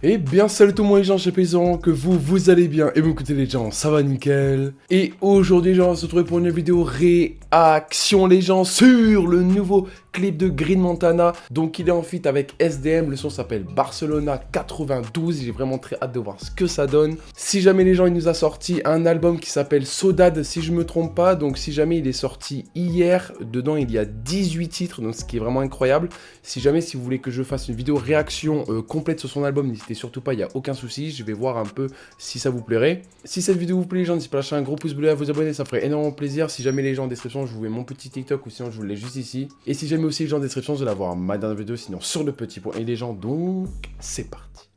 Eh bien salut tout le monde les gens, j'espère que vous allez bien. Et vous écoutez les gens, ça va nickel. Et aujourd'hui les gens, on va se retrouver pour une vidéo réaction les gens sur le nouveau clip de Green Montana. Donc il est en feat avec SDM, le son s'appelle Barcelona 92. J'ai vraiment très hâte de voir ce que ça donne. Si jamais les gens, il nous a sorti un album qui s'appelle Saudade si je me trompe pas. Donc si jamais il est sorti hier, dedans il y a 18 titres, donc ce qui est vraiment incroyable. Si vous voulez que je fasse une vidéo réaction complète sur son album, n'hésitez surtout pas, il n'y a aucun souci. Je vais voir un peu si ça vous plairait. Si cette vidéo vous plaît les gens, n'hésitez pas à lâcher un gros pouce bleu et à vous abonner, ça ferait énormément plaisir. Si jamais les gens en description, je vous mets mon petit TikTok ou sinon je vous le laisse juste ici. Et si jamais aussi les gens en description, vous allez avoir ma dernière vidéo, sinon sur le petit point. Et les gens, donc c'est parti.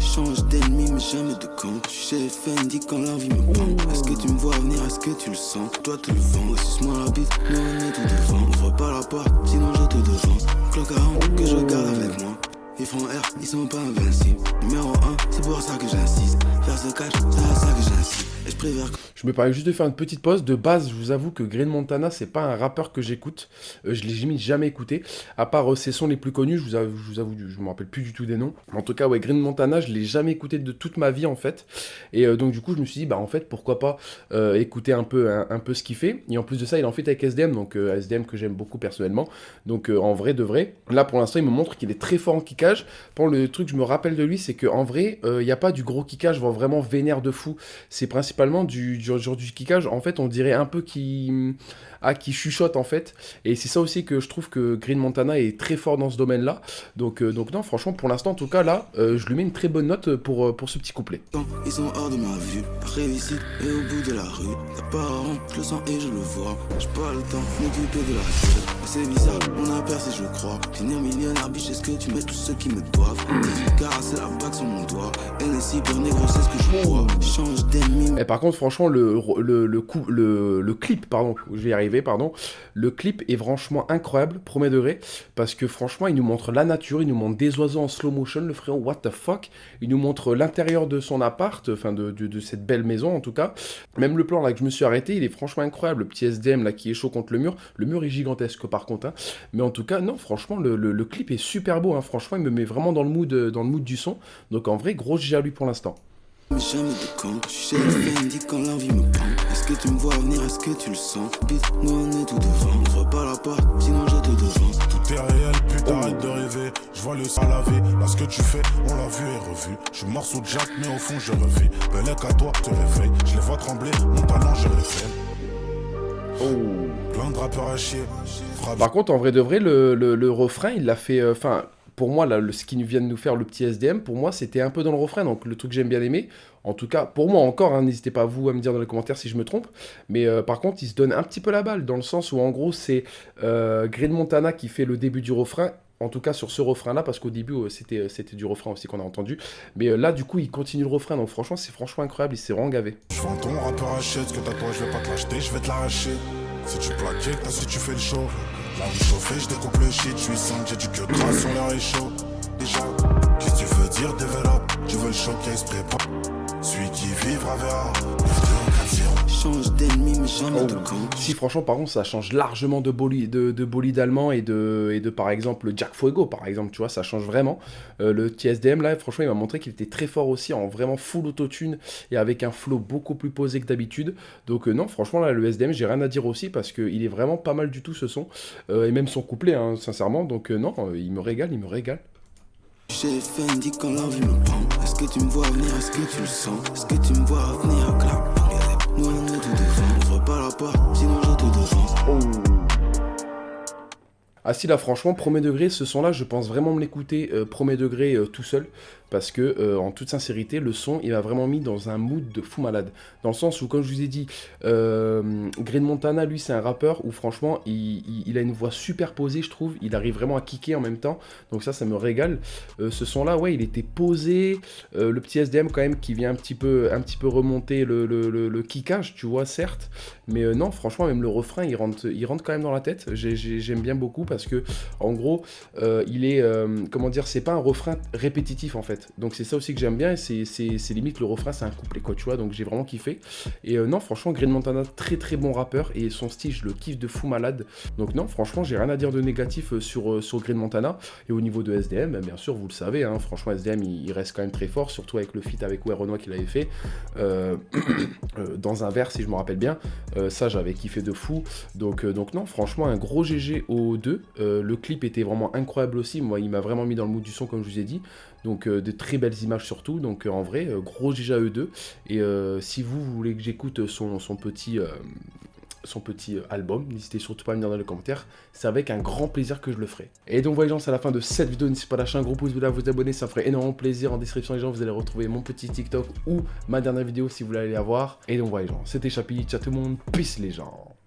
Change d'ennemi mais jamais de camp. Je suis chez Fendi quand la vie me prend. Est-ce que tu me vois venir, est-ce que tu le sens? Toi te le vends, suce-moi la bite, nous on est tout devant. Ouvre pas la porte, sinon je te devance. Clock à rang que je garde avec moi. Ils font R, ils sont pas invincibles. Numéro 1, c'est pour ça que j'insiste. Faire ce catch, c'est à ça que j'insiste. Et je préfère. Je me permets juste de faire une petite pause. De base, je vous avoue que Green Montana, c'est pas un rappeur que j'écoute. Je l'ai jamais écouté. À part ses sons les plus connus, je vous avoue, je me rappelle plus du tout des noms. En tout cas, ouais, Green Montana, je l'ai jamais écouté de toute ma vie, en fait. Et donc, du coup, je me suis dit, bah, en fait, pourquoi pas écouter un peu ce qu'il fait. Et en plus de ça, il est en fait avec SDM, donc SDM que j'aime beaucoup personnellement. Donc, en vrai, de vrai, là, pour l'instant, il me montre qu'il est très fort en kickage. Bon, le truc que je me rappelle de lui, c'est qu'en vrai, il n'y a pas du gros kickage, vraiment vénère de fou. C'est principalement du kickage, en fait, on dirait un peu qui chuchote, en fait. Et c'est ça aussi que je trouve que Green Montana est très fort dans ce domaine-là. Donc non, franchement, pour l'instant, en tout cas, là, je lui mets une très bonne note pour ce petit couplet. Ils sont hors de ma vue, réussite et au bout de la rue. Y'a pas rond, je le sens et je le vois. J'ai pas le temps de m'occuper de la tête. C'est bizarre, on a percé, je crois. Finir millionnaire, biche, est-ce que tu mets tous ceux qui me doivent? 18 carats, c'est la bague sur mon doigt. NSI, pur négro, c'est ce que je vois. Change d'ennemi. Et par contre, franchement, le clip, pardon, je vais y arriver, pardon. Le clip est franchement incroyable, premier degré, parce que franchement, il nous montre la nature, il nous montre des oiseaux en slow motion, le frérot, what the fuck. Il nous montre l'intérieur de son appart, enfin de cette belle maison en tout cas. Même le plan là que je me suis arrêté, il est franchement incroyable. Le petit SDM là qui est chaud contre le mur est gigantesque par contre. Hein. Mais en tout cas, non, franchement, le clip est super beau. Hein. Franchement, il me met vraiment dans le mood du son. Donc en vrai, gros GG à lui pour l'instant. Mais jamais de camp, je suis chez Fendi quand l'envie me prend. Est-ce que tu me vois venir, est-ce que tu le sens? Bite, nous on est tout devant. Ouvre pas la porte, sinon je te devance. Tout est réel, putain, arrête de rêver. Je vois le sang à laver. Là, ce que tu fais, on l'a vu et revu. Je suis mort sous Jack, mais au fond, je revis. Belek à toi, te réveille. Je les vois trembler, mon talent, je les fais. Plein de rappeurs à chier. Par contre, en vrai de vrai, le refrain, il l'a fait. Enfin, pour moi, là, ce qu'il vient de nous faire, le petit SDM, pour moi, c'était un peu dans le refrain. Donc, le truc que j'aime bien aimer. En tout cas, pour moi encore, hein, n'hésitez pas vous à me dire dans les commentaires si je me trompe. Mais par contre, il se donne un petit peu la balle. Dans le sens où, en gros, c'est Green Montana qui fait le début du refrain. En tout cas sur ce refrain-là, parce qu'au début, c'était du refrain aussi qu'on a entendu. Mais là, du coup, il continue le refrain. Donc franchement, c'est incroyable. Il s'est vraiment gavé. Je vends ton rappeur achète, ce que t'as toi, je vais pas te l'acheter, je vais te l'arracher. Si tu plaquais, t'as si tu fais le show. La vie chauffée, je découpe le shit, je suis simple, j'ai du queue gras sur l'air est chaud. Déjà, qu'est-ce que tu veux dire, développe? Tu veux le choquer, se prépare. Celui qui vivra verra. Change d'ennemi, mais jamais de camp. Si franchement par contre ça change largement de bolide allemand et de par exemple Jack Fuego par exemple, tu vois, ça change vraiment. Le TSDM là franchement il m'a montré qu'il était très fort aussi en vraiment full autotune et avec un flow beaucoup plus posé que d'habitude. Donc non franchement là le SDM j'ai rien à dire aussi parce qu'il est vraiment pas mal du tout ce son et même son couplet hein, sincèrement. Donc non il me régale. Chez Fendi quand l'envie me prend. Est-ce que tu me vois venir, est-ce que tu le sens? Est-ce que tu me vois venir, clap? Nous on est tout devant. Ouvre pas la porte, sinon je te devance. Ah si là franchement premier degré ce son là je pense vraiment me l'écouter premier degré tout seul parce que en toute sincérité le son il m'a vraiment mis dans un mood de fou malade dans le sens où comme je vous ai dit Green Montana lui c'est un rappeur où franchement il a une voix super posée je trouve, il arrive vraiment à kicker en même temps donc ça me régale. Ce son là ouais il était posé, le petit SDM quand même qui vient un petit peu remonter le kickage tu vois certes mais non franchement même le refrain il rentre quand même dans la tête, j'aime bien beaucoup parce que en gros il est comment dire, c'est pas un refrain répétitif en fait, donc c'est ça aussi que j'aime bien, et c'est limite le refrain c'est un couplet quoi, tu vois, donc j'ai vraiment kiffé. Et non franchement Green Montana, très très bon rappeur, et son style je le kiffe de fou malade, donc non franchement j'ai rien à dire de négatif sur Green Montana. Et au niveau de SDM, bien sûr vous le savez, hein, franchement SDM il reste quand même très fort, surtout avec le feat avec Renoir qu'il avait fait dans un verre si je me rappelle bien, ça j'avais kiffé de fou, donc non franchement un gros GG aux deux. Le clip était vraiment incroyable aussi, moi il m'a vraiment mis dans le mood du son comme je vous ai dit, donc de très belles images surtout, donc en vrai gros GG à eux deux. Et si vous voulez que j'écoute son petit album, n'hésitez surtout pas à me dire dans les commentaires, c'est avec un grand plaisir que je le ferai. Et donc voilà les gens, c'est la fin de cette vidéo, n'hésitez pas à lâcher un gros pouce bleu, à vous abonner, ça ferait énormément plaisir. En description les gens, vous allez retrouver mon petit TikTok ou ma dernière vidéo si vous voulez aller la voir. Et donc voilà les gens, c'était Chapi, ciao tout le monde, peace les gens.